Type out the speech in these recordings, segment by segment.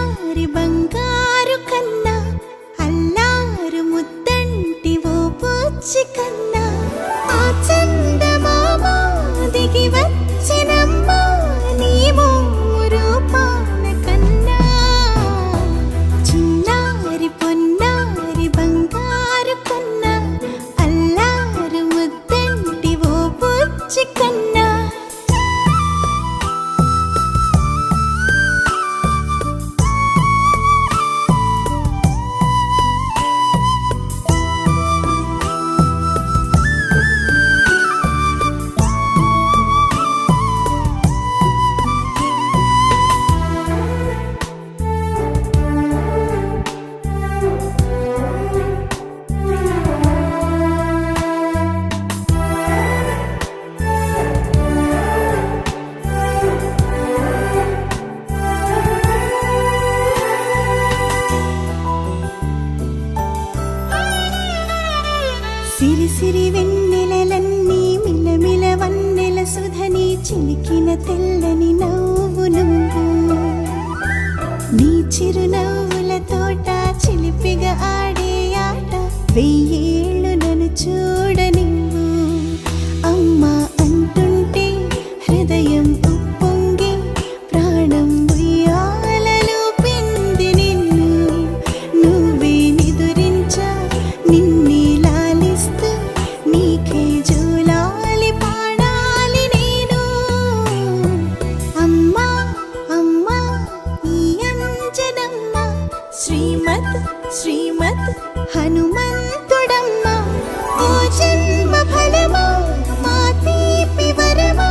చిన్నారి బంగారు కన్నా అల్లారు ముద్దంటి ఓ పూచి కన్నా ఆ చందమామ దిగి వచ్చినమ్మా నీ రూపాన కన్నా చిన్నారి పొన్నారి బంగారు కన్నా అల్లారు ముద్దంటి ఓ పూచి కన్నా సిరి సిరి వెన్నెలలన్నీ మిలమిల వన్నెల సుధని చిలికిన తెల్లని నవ్వు నువ్వు నీ చిరునవ్వుల తోట చిలిపిగా ఆడే ఆట వెయ్యేళ్ళు నన్ను చూడ నువ్వు అమ్మా అంటుంటే హృదయం ఉప్పొంగి ప్రాణం ఉయ్యాలలో పిండి నిన్ను నువ్వే నిదురించా నిన్నే నీకే జూలాలి పాడాలి నేను అమ్మా అమ్మా ఈ అంజనమ్మ శ్రీమత్ శ్రీమత్ హనుమంతుడమ్మ ఓ జన్మ ఫలమా మా తీపి వరమా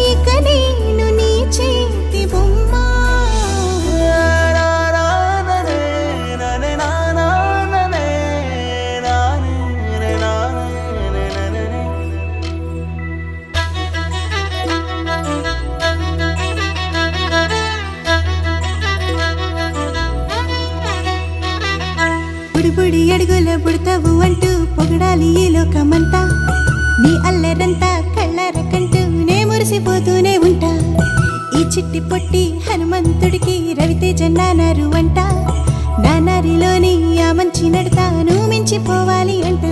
ఇక నేను నీ చేతి బొమ్మ బుడి అడుగుల బుడతావు అంటూ పొగడాలి ఈ లోకమంతా నీ అల్లరంతా కళ్ళారకంటూ నే మురిసిపోతూనే ఉంటా ఈ చిట్టి పొట్టి హనుమంతుడికి రవితేజ నానారు అంట నానారిలోని ఆ మంచి నడతాను మించిపోవాలి అంట